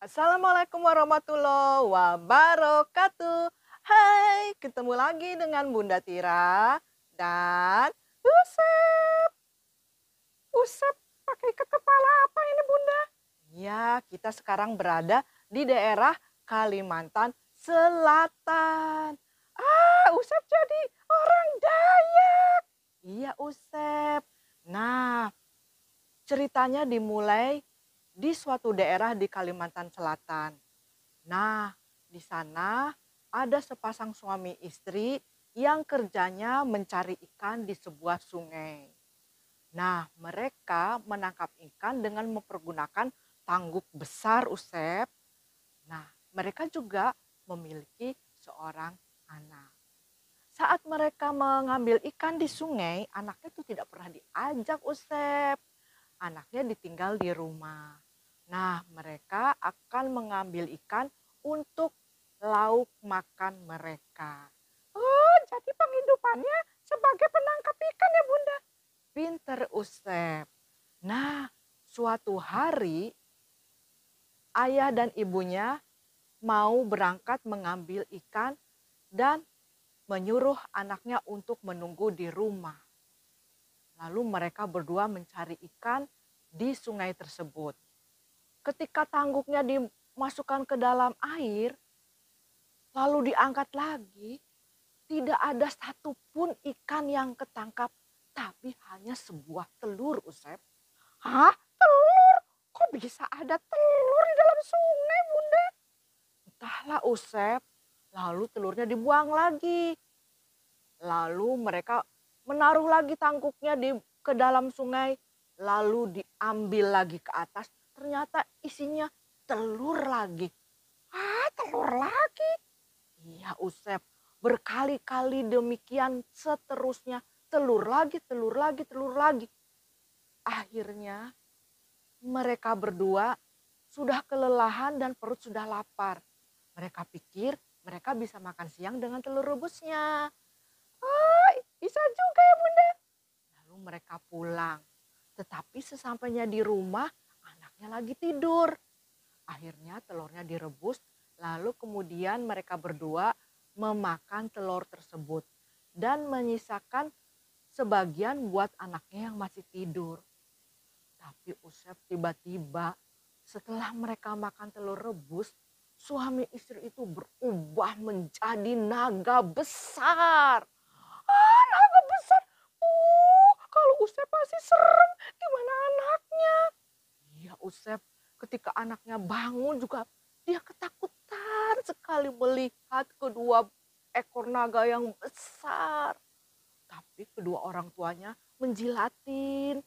Assalamualaikum warahmatullahi wabarakatuh. Hai, ketemu lagi dengan Bunda Tira dan Usep. Usep pakai ikat kepala apa ini Bunda? Ya, kita sekarang berada di daerah Kalimantan Selatan. Usep jadi orang Dayak. Iya, Usep. Nah, ceritanya dimulai di suatu daerah di Kalimantan Selatan. Nah, di sana ada sepasang suami istri yang kerjanya mencari ikan di sebuah sungai. Nah, mereka menangkap ikan dengan mempergunakan tangguk besar, Usep. Nah, mereka juga memiliki seorang anak. Saat mereka mengambil ikan di sungai, anaknya itu tidak pernah diajak, Usep. Anaknya ditinggal di rumah. Nah, mereka akan mengambil ikan untuk lauk makan mereka. Oh, jadi penghidupannya sebagai penangkap ikan ya Bunda? Pinter Usep. Nah, suatu hari ayah dan ibunya mau berangkat mengambil ikan dan menyuruh anaknya untuk menunggu di rumah. Lalu mereka berdua mencari ikan di sungai tersebut. Ketika tangguknya dimasukkan ke dalam air, lalu diangkat lagi, tidak ada satupun ikan yang ketangkap, tapi hanya sebuah telur, Usep. Hah? Telur? Kok bisa ada telur di dalam sungai, Bunda? Entahlah, Usep. Lalu telurnya dibuang lagi. Lalu mereka menaruh lagi tangkuknya ke dalam sungai, lalu diambil lagi ke atas. Ternyata isinya telur lagi. Telur lagi? Iya, Usep. Berkali-kali demikian seterusnya. Telur lagi, telur lagi, telur lagi. Akhirnya mereka berdua sudah kelelahan dan perut sudah lapar. Mereka pikir mereka bisa makan siang dengan telur rebusnya. Bisa juga ya Bunda. Lalu mereka pulang. Tetapi sesampainya di rumah, anaknya lagi tidur. Akhirnya telurnya direbus, lalu kemudian mereka berdua memakan telur tersebut. Dan menyisakan sebagian buat anaknya yang masih tidur. Tapi Usep tiba-tiba setelah mereka makan telur rebus, suami istri itu berubah menjadi naga besar. Naga besar. Kalau Usep pasti serem. Gimana anaknya? Iya Usep, ketika anaknya bangun juga dia ketakutan sekali melihat kedua ekor naga yang besar. Tapi kedua orang tuanya menjilatin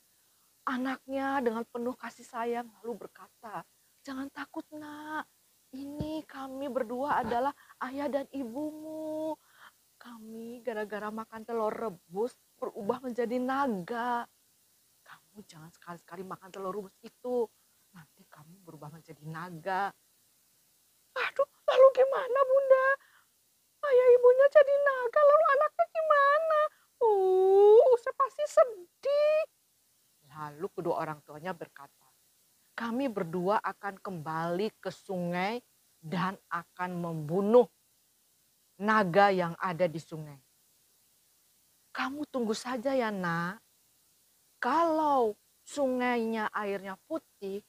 anaknya dengan penuh kasih sayang lalu berkata, "Jangan takut nak, ini kami berdua adalah ayah dan ibumu. Kami gara-gara makan telur rebus berubah menjadi naga. Kamu jangan sekali-sekali makan telur rebus itu. Nanti kamu berubah menjadi naga." Aduh, lalu gimana Bunda? Ayah ibunya jadi naga, lalu anaknya gimana? Saya pasti sedih. Lalu kedua orang tuanya berkata, "Kami berdua akan kembali ke sungai dan akan membunuh naga yang ada di sungai. Kamu tunggu saja ya nak. Kalau sungainya airnya putih,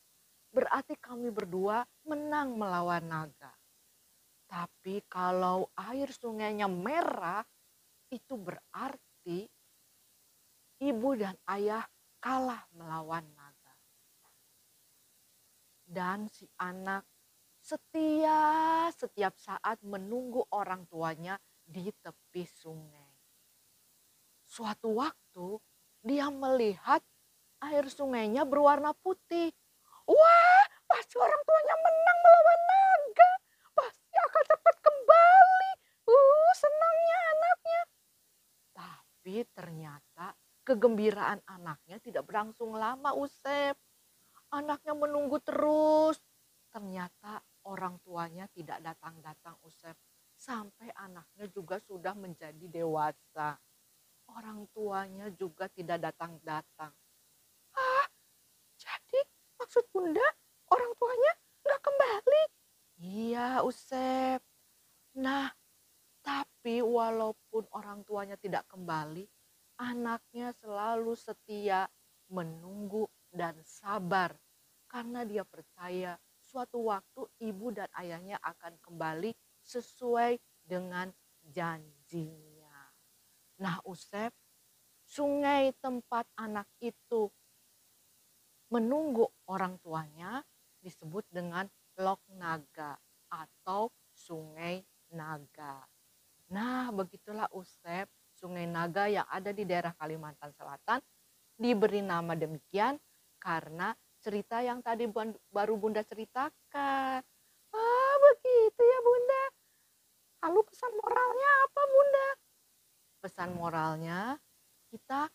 berarti kami berdua menang melawan naga. Tapi kalau air sungainya merah, itu berarti ibu dan ayah kalah melawan naga." Dan si anak setia setiap saat menunggu orang tuanya di tepi sungai. Suatu waktu dia melihat air sungainya berwarna putih. Wah, pasti orang tuanya menang melawan naga. Pasti akan cepat kembali. Senangnya anaknya. Tapi ternyata kegembiraan anaknya tidak berlangsung lama, Usep. Anaknya menunggu terus. Ternyata orang tuanya tidak datang-datang, Usep. Sampai anaknya juga sudah menjadi dewasa. Orang tuanya juga tidak datang-datang. Jadi maksud Bunda orang tuanya nggak kembali? Usep. Nah, tapi walaupun orang tuanya tidak kembali, anaknya selalu setia, menunggu dan sabar karena dia percaya suatu waktu ibu dan ayahnya akan kembali sesuai dengan janjinya. Nah, Usep, sungai tempat anak itu menunggu orang tuanya disebut dengan Lok Naga atau Sungai Naga. Nah, begitulah Usep, Sungai Naga yang ada di daerah Kalimantan Selatan diberi nama demikian karena cerita yang tadi baru Bunda ceritakan. Ah, begitu ya Bunda. Lalu pesan moralnya apa Bunda? Pesan moralnya, kita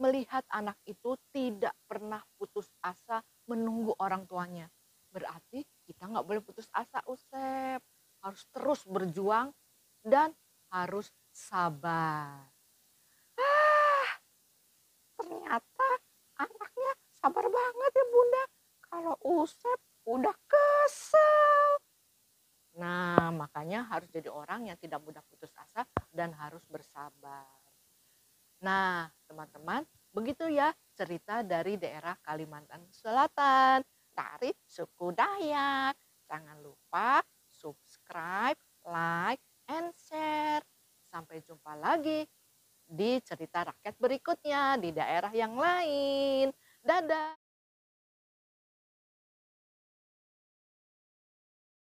melihat anak itu tidak pernah putus asa menunggu orang tuanya. Berarti kita nggak boleh putus asa Usep. Harus terus berjuang dan harus sabar. Ah, ternyata anaknya sabar banget ya Bunda. Kalau Usep udah kesel. Nah, makanya harus jadi orang yang tidak mudah putus asa dan harus bersabar. Nah, teman-teman, begitu ya cerita dari daerah Kalimantan Selatan dari suku Dayak. Jangan lupa subscribe, like, and share. Sampai jumpa lagi di cerita rakyat berikutnya di daerah yang lain. Dadah!